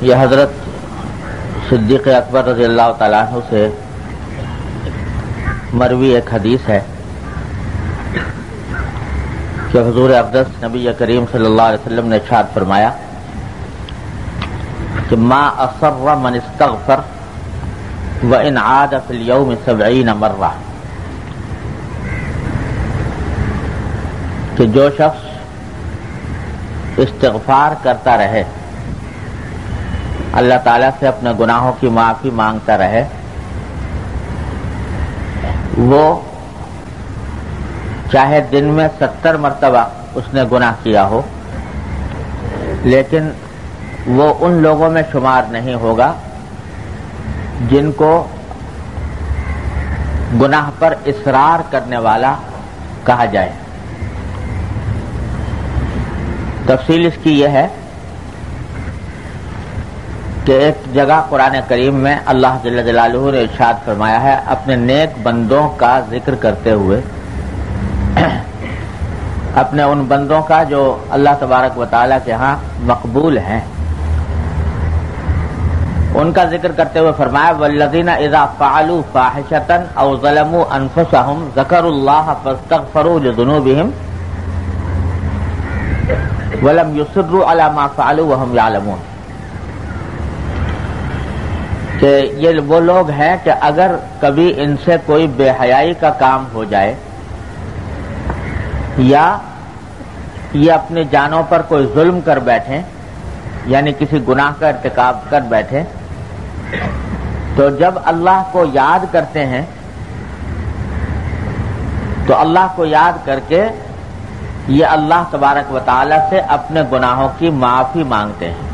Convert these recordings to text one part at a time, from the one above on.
یہ حضرت صدیق اکبر رضی اللہ تعالیٰ عنہ سے مروی ایک حدیث ہے کہ حضور اقدس نبی کریم صلی اللہ علیہ وسلم نے ارشاد فرمایا کہ ما اصر من استغفر وان عاد فی اليوم 70 مرہ، کہ جو شخص استغفار کرتا رہے، اللہ تعالیٰ سے اپنے گناہوں کی معافی مانگتا رہے، وہ چاہے دن میں 70 مرتبہ اس نے گناہ کیا ہو، لیکن وہ ان لوگوں میں شمار نہیں ہوگا جن کو گناہ پر اصرار کرنے والا کہا جائے۔ تفصیل اس کی یہ ہے کہ ایک جگہ قرآن کریم میں اللہ جل جلالہ نے ارشاد فرمایا ہے اپنے نیک بندوں کا ذکر کرتے ہوئے، اپنے ان بندوں کا جو اللہ تبارک و تعالیٰ کے ہاں مقبول ہیں، ان کا ذکر کرتے ہوئے فرمایا والذین اذا فعلوا فاحشۃ او ظلموا انفسهم ذکروا اللہ فاستغفروا لذنوبهم ولم يصروا على ما فعلوا وهم يعلمون، کہ یہ وہ لوگ ہیں کہ اگر کبھی ان سے کوئی بے حیائی کا کام ہو جائے یا یہ اپنی جانوں پر کوئی ظلم کر بیٹھیں، یعنی کسی گناہ کا ارتکاب کر بیٹھیں، تو جب اللہ کو یاد کرتے ہیں تو اللہ کو یاد کر کے یہ اللہ تبارک و تعالی سے اپنے گناہوں کی معافی مانگتے ہیں،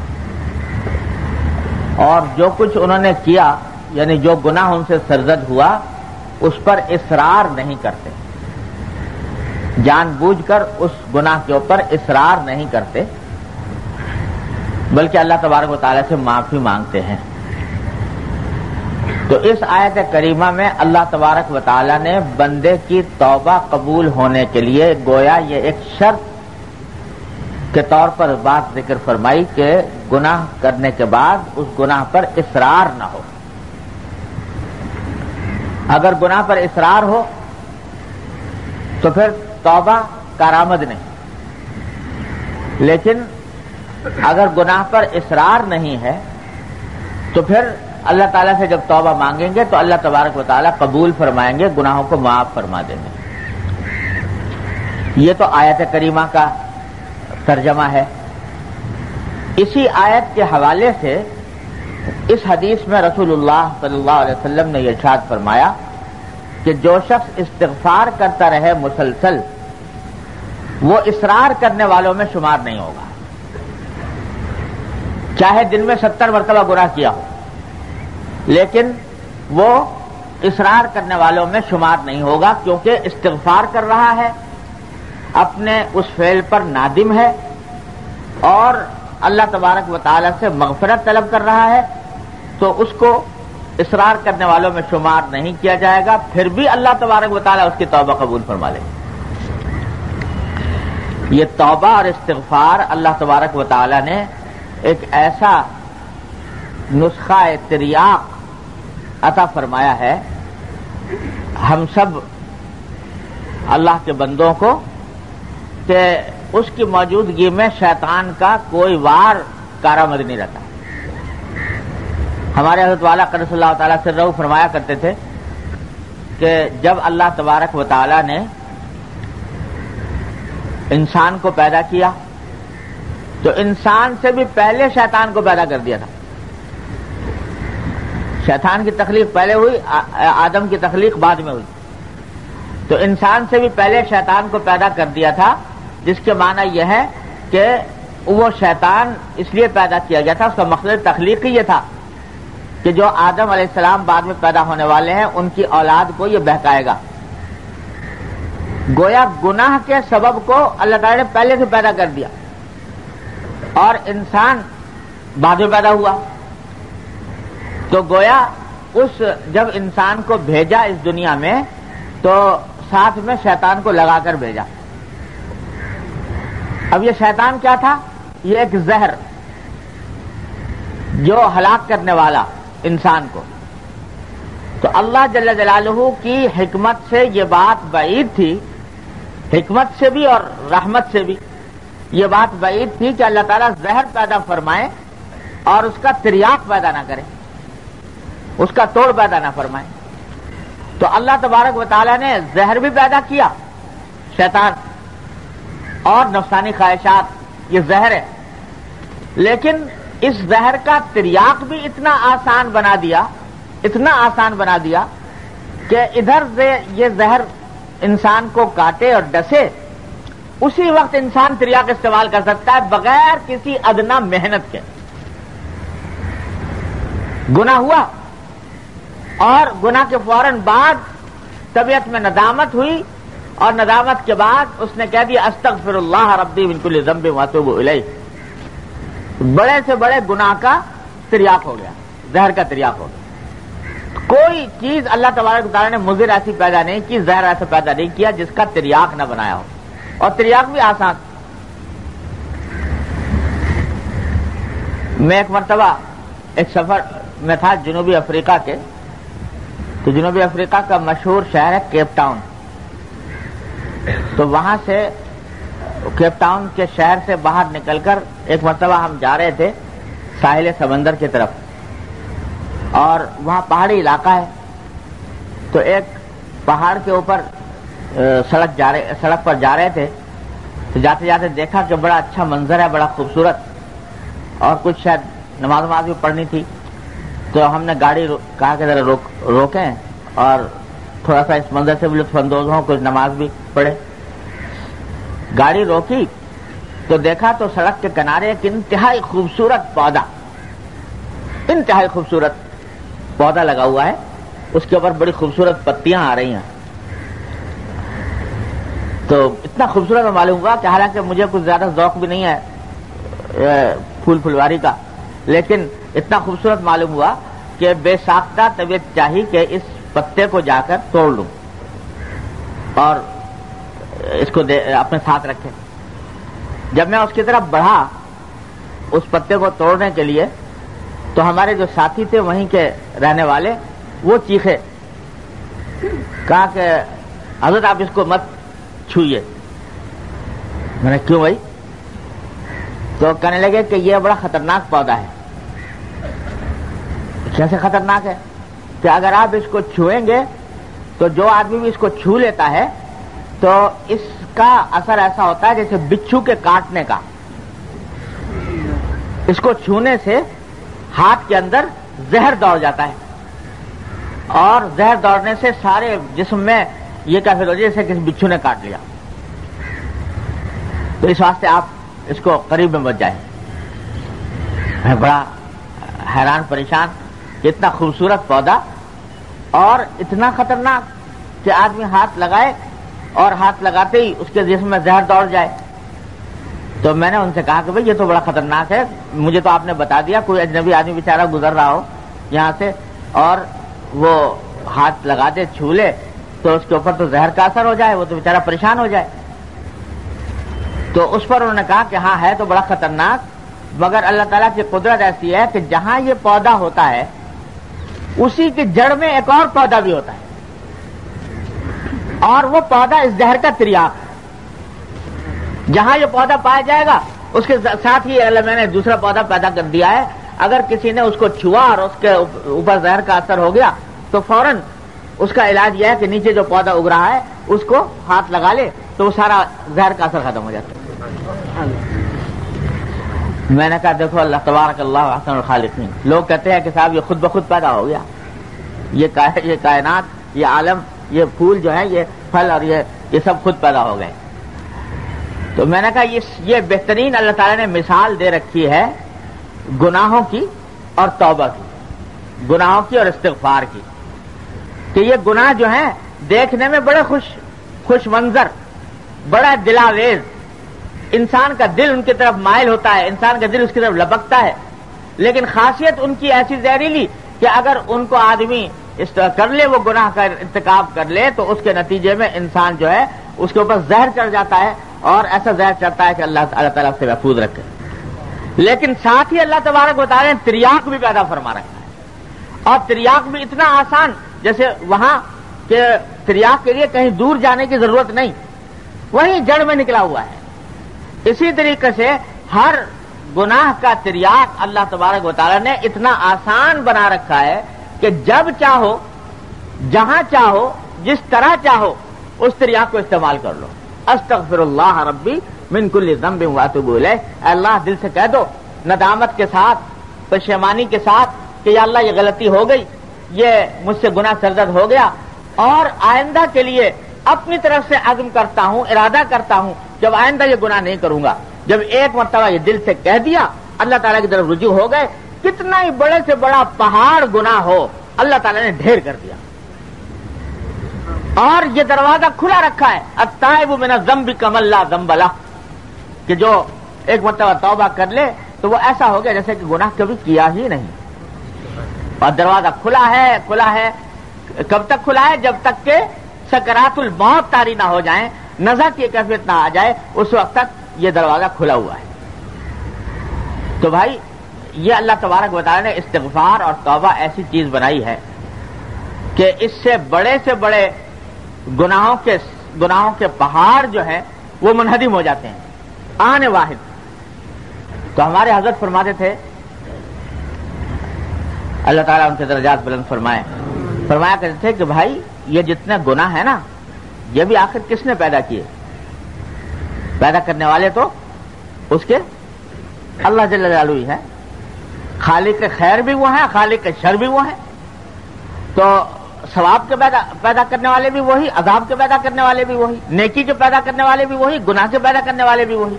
اور جو کچھ انہوں نے کیا یعنی جو گناہ ان سے سرزد ہوا اس پر اصرار نہیں کرتے، جان بوجھ کر اس گناہ کے اوپر اصرار نہیں کرتے، بلکہ اللہ تبارک و تعالی سے معافی مانگتے ہیں۔ تو اس آیت کریمہ میں اللہ تبارک و تعالی نے بندے کی توبہ قبول ہونے کے لیے گویا یہ ایک شرط کے طور پر بات ذکر فرمائی کہ گناہ کرنے کے بعد اس گناہ پر اصرار نہ ہو۔ اگر گناہ پر اصرار ہو تو پھر توبہ کارآمد نہیں، لیکن اگر گناہ پر اصرار نہیں ہے تو پھر اللہ تعالیٰ سے جب توبہ مانگیں گے تو اللہ تبارک و تعالیٰ قبول فرمائیں گے، گناہوں کو معاف فرما دیں گے۔ یہ تو آیت کریمہ کا ترجمہ ہے۔ اسی آیت کے حوالے سے اس حدیث میں رسول اللہ صلی اللہ علیہ وسلم نے یہ ارشاد فرمایا کہ جو شخص استغفار کرتا رہے مسلسل وہ اصرار کرنے والوں میں شمار نہیں ہوگا، چاہے دن میں 70 مرتبہ گناہ کیا ہو، لیکن وہ اصرار کرنے والوں میں شمار نہیں ہوگا، کیونکہ استغفار کر رہا ہے، اپنے اس فعل پر نادم ہے اور اللہ تبارک و تعالی سے مغفرت طلب کر رہا ہے، تو اس کو اصرار کرنے والوں میں شمار نہیں کیا جائے گا، پھر بھی اللہ تبارک و تعالی اس کی توبہ قبول فرما لے گا۔ یہ توبہ اور استغفار اللہ تبارک و تعالی نے ایک ایسا نسخہ تریاق عطا فرمایا ہے ہم سب اللہ کے بندوں کو کہ اس کی موجودگی میں شیطان کا کوئی وار کارآمد نہیں رہتا۔ ہمارے حضرت والا قدس اللہ تعالیٰ سے رہو فرمایا کرتے تھے کہ جب اللہ تبارک و تعالیٰ نے انسان کو پیدا کیا تو انسان سے بھی پہلے شیطان کو پیدا کر دیا تھا۔ شیطان کی تخلیق پہلے ہوئی، آدم کی تخلیق بعد میں ہوئی، تو انسان سے بھی پہلے شیطان کو پیدا کر دیا تھا، جس کے معنی یہ ہے کہ وہ شیطان اس لیے پیدا کیا گیا تھا، اس کا مقصد تخلیقی یہ تھا کہ جو آدم علیہ السلام بعد میں پیدا ہونے والے ہیں ان کی اولاد کو یہ بہکائے گا۔ گویا گناہ کے سبب کو اللہ تعالی نے پہلے سے پیدا کر دیا اور انسان بعد میں پیدا ہوا، تو گویا اس جب انسان کو بھیجا اس دنیا میں تو ساتھ میں شیطان کو لگا کر بھیجا۔ اب یہ شیطان کیا تھا؟ یہ ایک زہر جو ہلاک کرنے والا انسان کو. تو اللہ جل جلالہ کی حکمت سے یہ بات بعید تھی، حکمت سے بھی اور رحمت سے بھی یہ بات بعید تھی کہ اللہ تعالیٰ زہر پیدا فرمائے اور اس کا تریاق پیدا نہ کرے، اس کا توڑ پیدا نہ فرمائے. تو اللہ تبارک و تعالیٰ نے زہر بھی پیدا کیا، شیطان اور نفسانی خواہشات، یہ زہر ہے، لیکن اس زہر کا تریاق بھی اتنا آسان بنا دیا، اتنا آسان بنا دیا کہ ادھر سے یہ زہر انسان کو کاٹے اور ڈسے، اسی وقت انسان تریاق استعمال کر سکتا ہے بغیر کسی ادنا محنت کے. گناہ ہوا اور گناہ کے فوراً بعد طبیعت میں ندامت ہوئی، اور ندامت کے بعد اس نے کہہ دیا استغفر اللہ ربی من کل ذنب واتوب الیہ. بڑے سے بڑے گناہ کا تریاق ہو گیا، زہر کا تریاق ہو گیا. کوئی چیز اللہ تبارک و تعالیٰ نے مضر ایسی پیدا نہیں کی، زہر ایسا پیدا نہیں کیا جس کا تریاق نہ بنایا ہو، اور تریاق بھی آسان. میں ایک مرتبہ ایک سفر میں تھا جنوبی افریقہ کے، تو جنوبی افریقہ کا مشہور شہر ہے کیپ ٹاؤن. تو وہاں سے کیپ ٹاؤن کے شہر سے باہر نکل کر ایک مرتبہ ہم جا رہے تھے ساحل سمندر کی طرف، اور وہاں پہاڑی علاقہ ہے. تو ایک پہاڑ کے اوپر سڑک پر جا رہے تھے، تو جاتے جاتے دیکھا کہ بڑا اچھا منظر ہے، بڑا خوبصورت، اور کچھ شاید نماز بھی پڑھنی تھی. تو ہم نے گاڑی کہا کہ ذرا روکیں اور تھوڑا سا اس منظر سے بھی لطف اندوز ہوں، کچھ نماز بھی پڑھے. گاڑی روکی تو دیکھا تو سڑک کے کنارے ایک انتہائی خوبصورت پودا، انتہائی خوبصورت پودا لگا ہوا ہے، اس کے اوپر بڑی خوبصورت پتیاں آ رہی ہیں. تو اتنا خوبصورت معلوم ہوا کہ حالانکہ مجھے کچھ زیادہ ذوق بھی نہیں ہے پھولواری کا، لیکن اتنا خوبصورت معلوم ہوا کہ بے ساختہ طبیعت چاہی کہ اس پتے کو جا کر توڑ لوں اور اس کو اپنے ساتھ رکھے. جب میں اس کی طرف بڑھا اس پتے کو توڑنے کے لیے، تو ہمارے جو ساتھی تھے وہیں کے رہنے والے، وہ چیخے، کہا کہ حضرت آپ اس کو مت چھوئیے. میں نے کیوں بھائی؟ تو کہنے لگے کہ یہ بڑا خطرناک پودا ہے. کیسے خطرناک ہے؟ کہ اگر آپ اس کو چھوئیں گے تو جو آدمی بھی اس کو چھو لیتا ہے تو اس کا اثر ایسا ہوتا ہے جیسے بچھو کے کاٹنے کا. اس کو چھونے سے ہاتھ کے اندر زہر دوڑ جاتا ہے، اور زہر دوڑنے سے سارے جسم میں یہ کیفیت ہو جائے جیسے کسی بچھو نے کاٹ لیا. تو اس واسطے آپ اس کو قریب میں مت جائیں. میں بڑا حیران پریشان کہ اتنا خوبصورت پودا اور اتنا خطرناک کہ آدمی ہاتھ لگائے اور ہاتھ لگاتے ہی اس کے جسم میں زہر دوڑ جائے. تو میں نے ان سے کہا کہ بھئی یہ تو بڑا خطرناک ہے، مجھے تو آپ نے بتا دیا، کوئی اجنبی آدمی بیچارہ گزر رہا ہو یہاں سے اور وہ ہاتھ لگا دے، چھو لے، تو اس کے اوپر تو زہر کا اثر ہو جائے، وہ تو بیچارہ پریشان ہو جائے. تو اس پر انہوں نے کہا کہ ہاں ہے تو بڑا خطرناک، مگر اللہ تعالیٰ کی قدرت ایسی ہے کہ جہاں یہ پودا ہوتا ہے اسی کی جڑ میں ایک اور پودا بھی ہوتا ہے، اور وہ پودا اس زہر کا تریاق ہے. جہاں یہ پودا پایا جائے گا اس کے ساتھ ہی اللہ میں نے دوسرا پودا پیدا کر دیا ہے. اگر کسی نے اس کو چھوا اور اس کے اوپر زہر کا اثر ہو گیا تو فوراً اس کا علاج یہ ہے کہ نیچے جو پودا اگ رہا ہے اس کو ہاتھ لگا لے تو وہ سارا زہر کا اثر ختم ہو جاتا ہے. میں نے کہا دیکھو اللہ تبارک اللہ احسن الخالقین. لوگ کہتے ہیں کہ صاحب یہ خود بخود پیدا ہو گیا، یہ کائنات، یہ عالم، یہ پھول جو ہے، یہ پھل اور یہ سب خود پیدا ہو گئے. تو میں نے کہا یہ بہترین اللہ تعالیٰ نے مثال دے رکھی ہے گناہوں کی اور توبہ کی، گناہوں کی اور استغفار کی، کہ یہ گناہ جو ہیں دیکھنے میں بڑے خوش منظر، بڑا دلاویز، انسان کا دل ان کی طرف مائل ہوتا ہے، انسان کا دل اس کی طرف لپکتا ہے، لیکن خاصیت ان کی ایسی زہریلی کہ اگر ان کو آدمی کر لے، وہ گناہ کا ارتکاب کر لے، تو اس کے نتیجے میں انسان جو ہے اس کے اوپر زہر چڑھ جاتا ہے، اور ایسا زہر چڑھتا ہے کہ اللہ تعالیٰ سے محفوظ رکھے. لیکن ساتھ ہی اللہ تبارک و تعالیٰ نے تریاق بھی پیدا فرما رکھا ہے، اور تریاق بھی اتنا آسان، جیسے وہاں کہ تریاق کے لیے کہیں دور جانے کی ضرورت نہیں، وہیں جڑ میں نکلا ہوا ہے۔ اسی طریقے سے ہر گناہ کا تریاق اللہ تبارک و تعالیٰ نے اتنا آسان بنا رکھا ہے کہ جب چاہو، جہاں چاہو، جس طرح چاہو اس تریاق کو استعمال کر لو۔ استغفر اللہ ربی من کل ذنب واتوب الیہ، اے اللہ دل سے کہہ دو، ندامت کے ساتھ، پشیمانی کے ساتھ کہ یا اللہ یہ غلطی ہو گئی، یہ مجھ سے گناہ سرزد ہو گیا، اور آئندہ کے لیے اپنی طرف سے عزم کرتا ہوں، ارادہ کرتا ہوں جب آئندہ یہ گناہ نہیں کروں گا۔ جب ایک مرتبہ یہ دل سے کہہ دیا، اللہ تعالیٰ کی طرف رجوع ہو گئے، کتنا ہی بڑے سے بڑا پہاڑ گناہ ہو اللہ تعالیٰ نے ڈھیر کر دیا۔ اور یہ دروازہ کھلا رکھا ہے، التائب من الذنب کمن لا ذنب لہ، کہ جو ایک مرتبہ توبہ کر لے تو وہ ایسا ہو گیا جیسے کہ گناہ کبھی کیا ہی نہیں۔ اور دروازہ کھلا ہے، کھلا ہے، کب تک کھلا ہے؟ جب تک کہ سکرات الموت طاری نہ ہو جائیں، نزع کی کیفیت نہ آ جائے، اس وقت تک یہ دروازہ کھلا ہوا ہے۔ تو بھائی یہ اللہ تبارک و تعالیٰ نے استغفار اور توبہ ایسی چیز بنائی ہے کہ اس سے بڑے گناہوں کے پہاڑ جو ہے وہ منہدم ہو جاتے ہیں آن واحد۔ تو ہمارے حضرت فرماتے تھے، اللہ تعالیٰ ان کے درجات بلند فرمایا کرتے تھے کہ بھائی یہ جتنے گناہ ہیں نا، یہ بھی آخر کس نے پیدا کیے؟ پیدا کرنے والے تو اس کے اللہ جل جلالہ ہی ہے، خالق خیر بھی وہ ہیں، خالق شر بھی وہ ہیں۔ تو ثواب کے پیدا کرنے والے بھی وہی، عذاب کے پیدا کرنے والے بھی وہی، نیکی کے پیدا کرنے والے بھی وہی، گناہ کے پیدا کرنے والے بھی وہی۔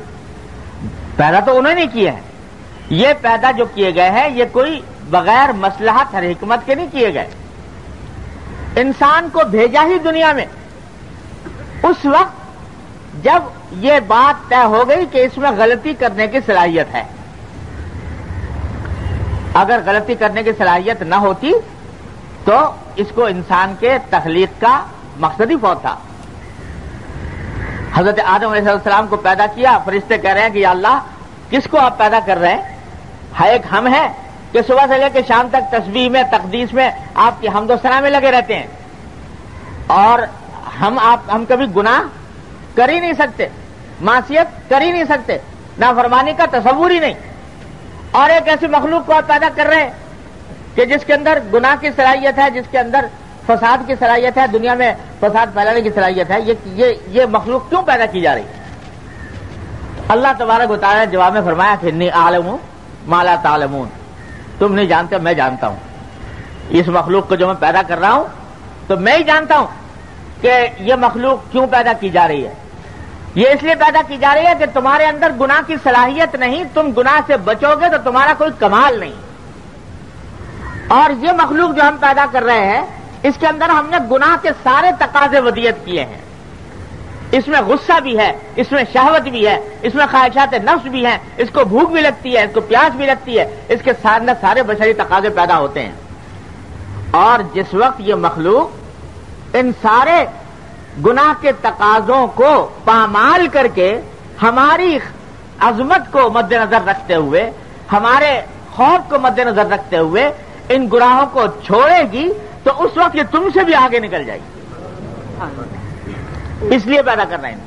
پیدا تو انہوں نے کیے ہیں، یہ پیدا جو کیے گئے ہیں یہ کوئی بغیر مصلحت اور حکمت کے نہیں کیے گئے۔ انسان کو بھیجا ہی دنیا میں اس وقت جب یہ بات طے ہو گئی کہ اس میں غلطی کرنے کی صلاحیت ہے۔ اگر غلطی کرنے کی صلاحیت نہ ہوتی تو اس کو انسان کے تخلیق کا مقصد ہی فوت تھا۔ حضرت آدم علیہ السلام کو پیدا کیا، فرشتے کہہ رہے ہیں کہ یا اللہ کس کو آپ پیدا کر رہے ہیں؟ ایک ہم ہیں کہ صبح سے لے کے شام تک تسبیح میں، تقدیس میں، آپ کی حمد و ثنا میں لگے رہتے ہیں، اور ہم کبھی گناہ کر ہی نہیں سکتے، معصیت کر ہی نہیں سکتے، نافرمانی کا تصور ہی نہیں، اور ایک ایسی مخلوق کو آپ پیدا کر رہے ہیں کہ جس کے اندر گناہ کی صلاحیت ہے، جس کے اندر فساد کی صلاحیت ہے، دنیا میں فساد پھیلانے کی صلاحیت ہے۔ یہ مخلوق کیوں پیدا کی جا رہی ہے؟ اللہ تبارک و تعالیٰ نے جواب میں فرمایا کہ انی اعلم ما لا تعلمون، تم نہیں جانتے، میں جانتا ہوں۔ اس مخلوق کو جو میں پیدا کر رہا ہوں تو میں ہی جانتا ہوں کہ یہ مخلوق کیوں پیدا کی جا رہی ہے۔ یہ اس لیے پیدا کی جا رہی ہے کہ تمہارے اندر گناہ کی صلاحیت نہیں، تم گناہ سے بچو گے تو تمہارا کوئی کمال نہیں۔ اور یہ مخلوق جو ہم پیدا کر رہے ہیں اس کے اندر ہم نے گناہ کے سارے تقاضے ودیت کیے ہیں۔ اس میں غصہ بھی ہے، اس میں شہوت بھی ہے، اس میں خواہشات نفس بھی ہیں، اس کو بھوک بھی لگتی ہے، اس کو پیاس بھی لگتی ہے، اس کے ساتھ سارے بشری تقاضے پیدا ہوتے ہیں۔ اور جس وقت یہ مخلوق ان سارے گناہ کے تقاضوں کو پامال کر کے ہماری عظمت کو مد نظر رکھتے ہوئے، ہمارے خوف کو مد نظر رکھتے ہوئے ان گناہوں کو چھوڑے گی تو اس وقت یہ تم سے بھی آگے نکل جائے گی، اس لیے پیدا کر رہے ہیں۔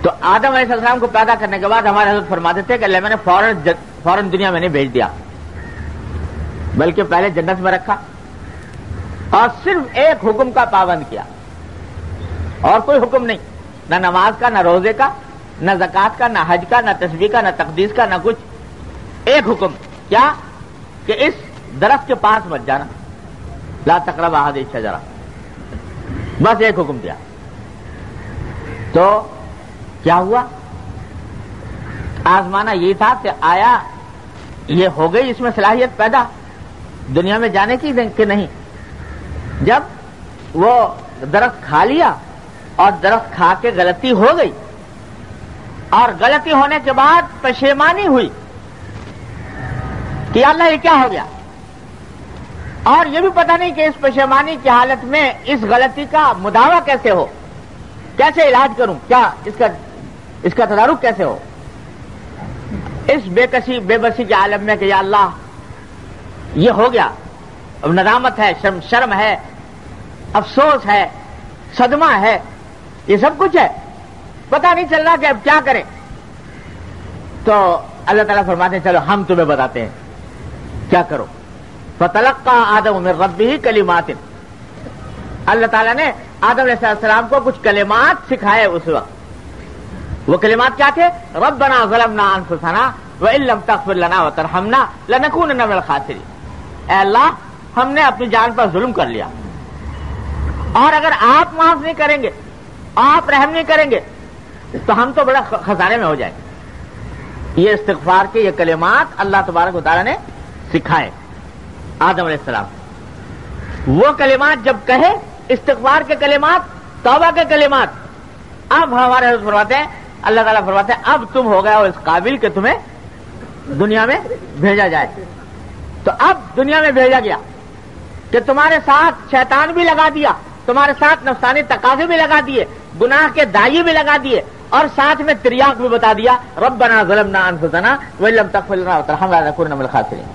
تو آدم علیہ السلام کو پیدا کرنے کے بعد ہمارے حضرت فرماتے تھے کہ اللہ میں نے فوراً دنیا میں نہیں بھیج دیا، بلکہ پہلے جنت میں رکھا اور صرف ایک حکم کا پابند کیا، اور کوئی حکم نہیں، نہ نماز کا، نہ روزے کا، نہ زکوٰۃ کا، نہ حج کا، نہ تسبیح کا، نہ تقدیس کا، نہ کچھ۔ ایک حکم کیا کہ اس درخت کے پاس مت جانا، لا تقربوا هذه الشجرة، بس ایک حکم دیا۔ تو کیا ہوا؟ آزمانا یہ تھا کہ آیا یہ ہو گئی اس میں صلاحیت پیدا دنیا میں جانے کی کہ نہیں۔ جب وہ درخت کھا لیا اور درخت کھا کے غلطی ہو گئی، اور غلطی ہونے کے بعد پشیمانی ہوئی کہ اللہ یہ کیا ہو گیا، اور یہ بھی پتہ نہیں کہ اس پشیمانی کی حالت میں اس غلطی کا مداوع کیسے ہو، کیسے علاج کروں، کیا اس کا تدارک کیسے ہو۔ اس بے بسی کے عالم میں کہ یا اللہ یہ ہو گیا، اب ندامت ہے، شرم ہے، افسوس ہے، صدمہ ہے، یہ سب کچھ ہے، پتہ نہیں چل رہا کہ اب کیا کریں. تو اللہ تعالیٰ فرماتے ہیں چلو ہم تمہیں بتاتے ہیں کیا کرو. فتلقى آدم من ربه کلمات، اللہ تعالیٰ نے آدم علیہ السلام کو کچھ کلمات سکھائے اس وقت. وہ کلمات کیا تھے؟ ربنا ظلمنا انفسنا وان لم تغفر لنا وترحمنا لنكونن من الخاسرین. اے اللہ ہم نے اپنی جان پر ظلم کر لیا، اور اگر آپ معاف نہیں کریں گے، آپ رحم نہیں کریں گے تو ہم تو بڑا خسارے میں ہو جائیں گے. یہ استغفار کے یہ کلمات اللہ تبارک و تعالیٰ نے سکھائے آدم علیہ السلام. وہ کلمات جب کہے، استغفار کے کلمات، توبہ کے کلمات، اب ہمارے حضرت فرماتے ہیں، اللہ تعالیٰ فرماتے ہیں اب تم ہو گئے ہو اس قابل کہ تمہیں دنیا میں بھیجا جائے. تو اب دنیا میں بھیجا گیا کہ تمہارے ساتھ شیطان بھی لگا دیا، تمہارے ساتھ نفسانی تقاضے بھی لگا دیے، گناہ کے دائی بھی لگا دیے، اور ساتھ میں تریاق بھی بتا دیا ربنا ظلمنا انفسنا وان لم تغفر لنا وترحمنا لنكونن من الخاسرین.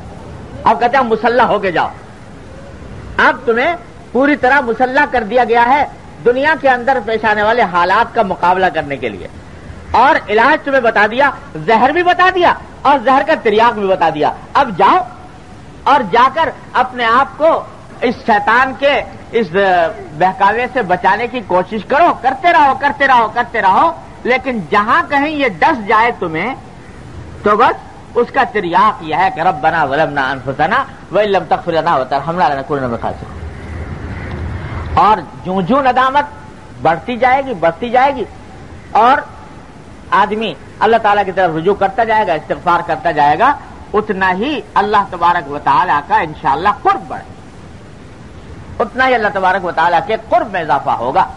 اب کہتے ہیں مسلح ہو کے جاؤ، اب تمہیں پوری طرح مسلح کر دیا گیا ہے دنیا کے اندر پیش آنے والے حالات کا مقابلہ کرنے کے لیے، اور علاج تمہیں بتا دیا، زہر بھی بتا دیا اور زہر کا تریاق بھی بتا دیا. اب جاؤ اور جا کر اپنے آپ کو اس شیطان کے اس بہکاوے سے بچانے کی کوشش کرو، کرتے رہو کرتے رہو کرتے رہو، لیکن جہاں کہیں یہ ڈس جائے تمہیں تو بس اس کا تریاق یہ ہے کہ ربنا ظلمنا انفسنا وان لم تغفر لنا وترحمنا لنكونن من الخاسرین. اور جوں ندامت بڑھتی جائے گی اور آدمی اللہ تعالیٰ کی طرف رجوع کرتا جائے گا، استغفار کرتا جائے گا، اتنا ہی اللہ تبارک و تعالیٰ کا انشاءاللہ قرب بڑھے، اتنا ہی اللہ تبارک و تعالیٰ کے قرب میں اضافہ ہوگا.